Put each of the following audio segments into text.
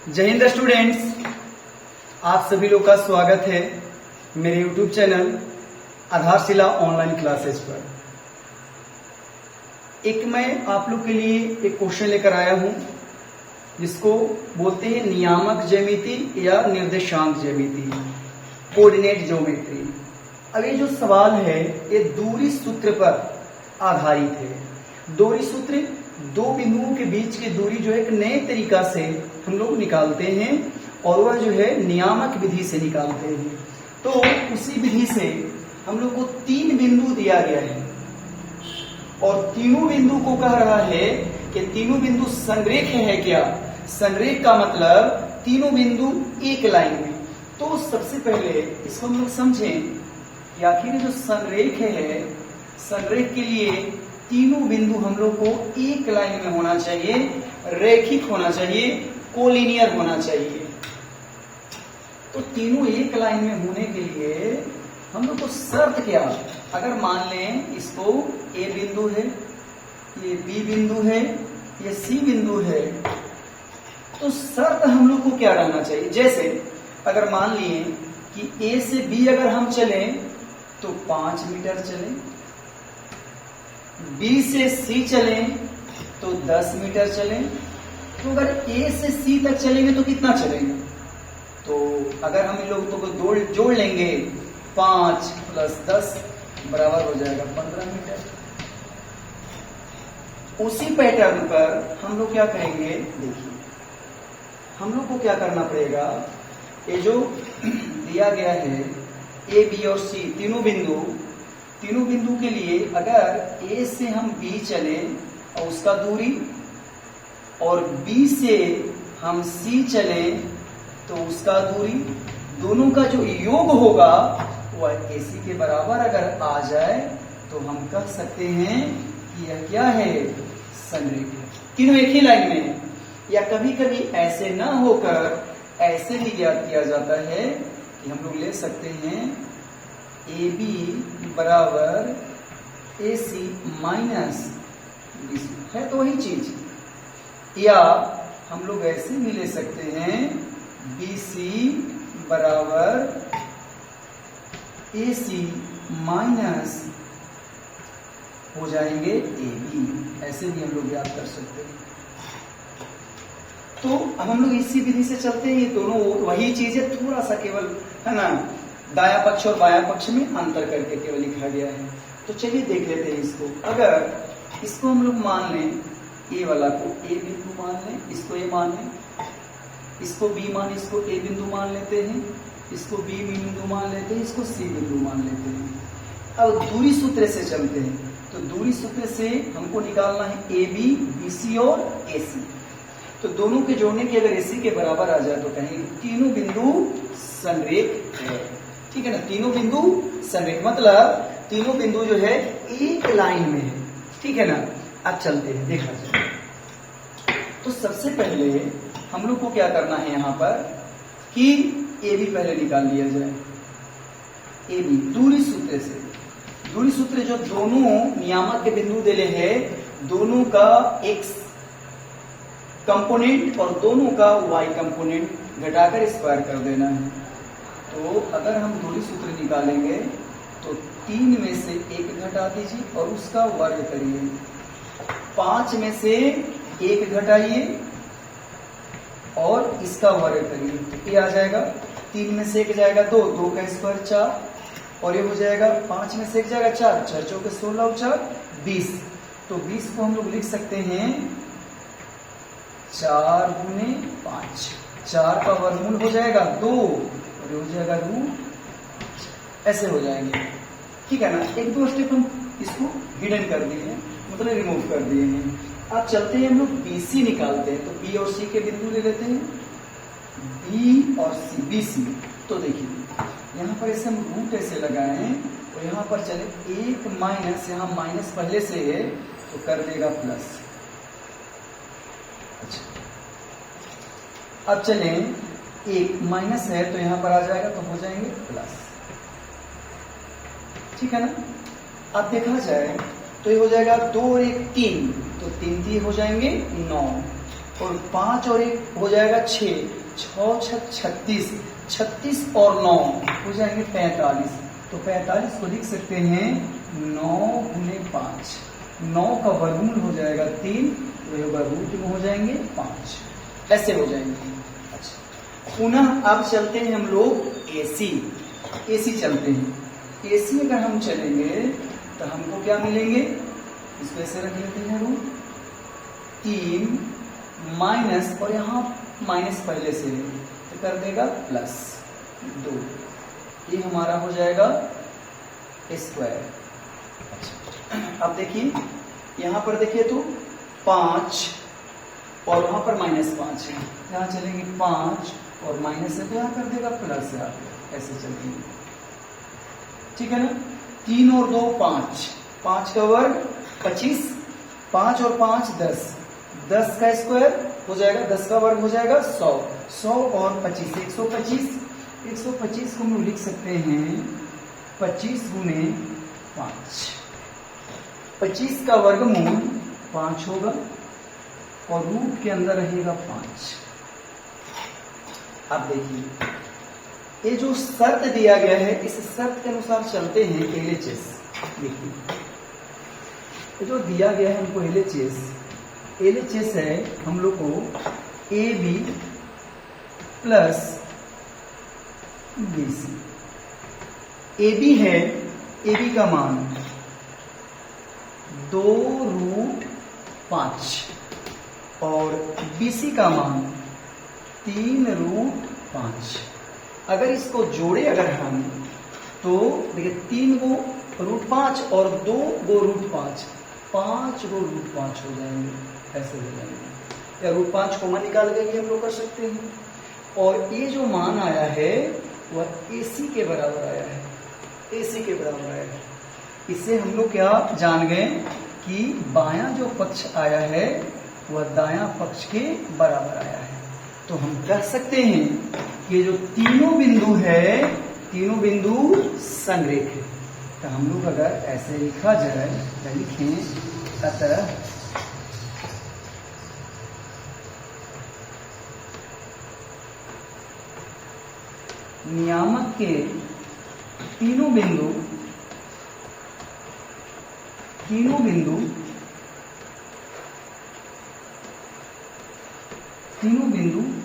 जय हिंद स्टूडेंट्स, आप सभी लोग का स्वागत है मेरे YouTube चैनल आधारशिला ऑनलाइन क्लासेस पर। एक मैं आप लोग के लिए एक क्वेश्चन लेकर आया हूं जिसको बोलते हैं नियामक ज्यामिति या निर्देशांक ज्यामिति, कोऑर्डिनेट ज्योमेट्री। अब ये जो सवाल है ये दूरी सूत्र पर आधारित है। दूरी सूत्र दो बिंदुओं के बीच की दूरी जो है एक नए तरीका से हम लोग निकालते हैं और वह जो है नियामक विधि से निकालते हैं। तो उसी विधि से हम लोग को तीन बिंदु दिया गया है और तीनों बिंदु को कह रहा है कि तीनों बिंदु संरेख है क्या। संरेख का मतलब तीनों बिंदु एक लाइन में। तो सबसे पहले इसको हम लोग समझें कि आखिर जो संरेख है, संरेख के लिए तीनों बिंदु हम लोग को एक लाइन में होना चाहिए, रैखिक होना चाहिए, कोलिनियर होना चाहिए। तो तीनों एक लाइन में होने के लिए हम लोग को शर्त क्या, अगर मान लें इसको ए बिंदु है, ये बी बिंदु है, ये सी बिंदु है, तो शर्त हम लोग को क्या रहना चाहिए। जैसे अगर मान लिए कि ए से बी अगर हम चलें तो 5 मीटर चलें, बी से सी चलें तो 10 मीटर चलें। तो अगर ए से सी तक चलेंगे तो कितना चलेंगे, तो अगर हम इन लोगों को जोड़ लेंगे 5 + 10 बराबर हो जाएगा 15 मीटर। उसी पैटर्न पर हम लोग क्या करेंगे, देखिए हम लोग को क्या करना पड़ेगा। ये जो दिया गया है ए बी और सी तीनों बिंदु के लिए अगर ए से हम बी चले और उसका दूरी और बी से हम सी चले तो उसका दूरी, दोनों का जो योग होगा वह AC के बराबर अगर आ जाए तो हम कह सकते हैं कि यह क्या है, संरेख है। तीनों एक ही लाइन में है। या कभी कभी ऐसे ना होकर ऐसे भी ज्ञात किया जाता है कि हम लोग ले सकते हैं AB बराबर AC माइनस BC, है तो वही चीज। या हम लोग ऐसे भी ले सकते हैं BC बराबर AC माइनस हो जाएंगे AB, ऐसे भी हम लोग याद कर सकते हैं। तो अब हम लोग इसी विधि से चलते हैं। ये दोनों वही चीज है, थोड़ा सा केवल है ना दाया पक्ष और बाया पक्ष में अंतर करके केवल लिखा गया है। तो चलिए देख लेते हैं इसको। अगर इसको हम लोग मान लें, ए वाला को ए बिंदु मान लें, इसको ए मान लें, इसको बी मान, इसको ए बिंदु मान लेते हैं, इसको बी बिंदु मान लेते हैं, इसको सी बिंदु मान लेते हैं। अब दूरी सूत्र से चलते हैं। तो दूरी सूत्र से हमको निकालना है ए बी, बी सी और ए सी। तो दोनों के जोड़ने के अगर AC के बराबर आ जाए तो कहेंगे तीनों बिंदु संरेख है। ठीक है ना, तीनों बिंदु संरेख मतलब तीनों बिंदु जो है एक लाइन में है। ठीक है ना। अब चलते हैं, देखा जाए। तो सबसे पहले हम लोग को क्या करना है यहाँ पर कि AB पहले निकाल लिया जाए। AB दूरी सूत्र से, दूरी सूत्र जो दोनों नियामक के बिंदु देले है, दोनों का x कंपोनेंट और दोनों का y कंपोनेंट घटाकर स्क्वायर कर देना है। तो अगर हम दूरी सूत्र निकालेंगे तो 3 में से 1 घटा दीजिए और उसका वर्ग करिए। 5 में से 1 घटाइए और इसका वर्ग करिए, तो ये आ जाएगा। 3 में से 1 जाएगा 2, 2 का स्क्वायर 4 और ये हो जाएगा 5 में से 1 जाएगा 4, 4 चौके 16 और 4 20। तो 20 को हम लोग लिख सकते हैं 4 गुने 5, 4 का वर्गमूल हो जाएगा 2 और हो जाएगा रूट, ऐसे हो जाएंगे। ठीक है ना। 1-2 स्टेप हम इसको हिडन कर दिए हैं, मतलब रिमूव कर दिए हैं। अब चलते हैं हम लोग BC निकालते हैं। तो B और C के बिंदु ले लेते हैं, B और C, BC। तो देखिए यहाँ पर ऐसे हम रूट ऐसे लगाएं तो यहाँ पर चले 1 माइनस, यहाँ माइनस पहले से है तो कर देगा प्लस। अच्छा, अब चले 1 माइनस है तो यहां पर आ जाएगा तो हो जाएंगे प्लस। ठीक है ना। अब देखा जाए तो ये हो जाएगा 2 और 1 3, तो 3 3 हो जाएंगे 9। और 5 और 1 हो जाएगा 6, 6 6 36, 36 और 9 हो जाएंगे 45। तो 45 को लिख सकते हैं 9 गुने 5, 9 का वर्गमूल हो जाएगा 3, तो ये वर्गमूल में हो जाएंगे 5, ऐसे हो जाएंगे। अच्छा, पुनः अब चलते हैं हम लोग एसी चलते हैं। एसी अगर हम चलेंगे तो हमको क्या मिलेंगे, इसको ऐसे रख लेते हैं रूट 3 माइनस, और यहाँ माइनस पहले से है तो कर देगा प्लस 2, ये हमारा हो जाएगा स्क्वायर। अच्छा, अब देखिए यहाँ पर देखिए तो 5 और वहां पर -5 है, यहाँ चलेंगे 5 और माइनस है तो यहाँ कर देगा प्लस है, ऐसे चलेंगे, ठीक है ना। 3 और 2 5, 5 का वर्ग 25, 5 और 5 10, 10 का स्क्वायर हो जाएगा, 10 का वर्ग हो जाएगा 100, 100 और 25 125, 125 को हम लिख सकते हैं 25 गुने 5, 25 का वर्गमूल 5 होगा और रूट के अंदर रहेगा 5। अब देखिए ये जो शर्त दिया गया है, इस शर्त के अनुसार चलते हैं LHS। देखिए ये जो दिया गया है हमको LHS है हम लोग को AB प्लस BC। AB है, AB का मान 2√5 और BC का मान 3√5। अगर इसको जोड़े अगर हम तो देखिए 3 गो √5 और 2 गो √5, 5 गो √5 हो जाएंगे, ऐसे हो जाएंगे। या √5 को मान निकाल के हम लोग कर सकते हैं। और ये जो मान आया है वह AC के बराबर आया है, AC के बराबर आया है। इससे हम लोग क्या जान गए कि बायां जो पक्ष आया है वह दायां पक्ष के बराबर आया है। तो हम कह सकते हैं कि जो तीनों बिंदु है, तीनों बिंदु संरेख है। तो हम लोग अगर ऐसे लिखा जाए तो लिखें अतः नियामक के तीनों बिंदु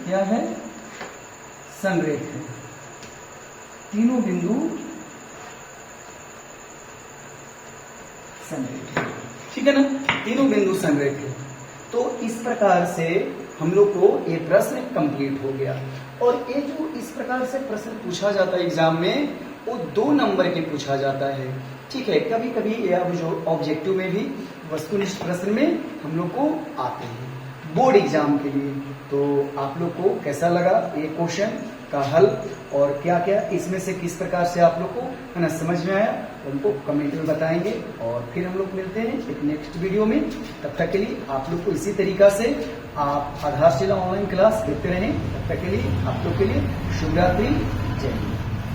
क्या है, संरेख है। तीनों बिंदु संरेख है, ठीक है ना, तीनों बिंदु संरेख है। तो इस प्रकार से हम लोग को ये प्रश्न कंप्लीट हो गया। और ये जो इस प्रकार से प्रश्न पूछा जाता है एग्जाम में, वो 2 नंबर के पूछा जाता है, ठीक है। कभी कभी यह जो ऑब्जेक्टिव में भी वस्तुनिष्ठ प्रश्न में हम लोग को आते हैं बोर्ड एग्जाम के लिए। तो आप लोग को कैसा लगा ये क्वेश्चन का हल, और क्या क्या इसमें से किस प्रकार से आप लोग को है ना समझ में आया, उनको कमेंट में बताएंगे। और फिर हम लोग मिलते हैं एक नेक्स्ट वीडियो में। तब तक के लिए आप लोग को इसी तरीका से आप आधारशिला ऑनलाइन क्लास देखते रहें। तब तक के लिए आप लोग के लिए शुभ रात्रि, जय हिंद।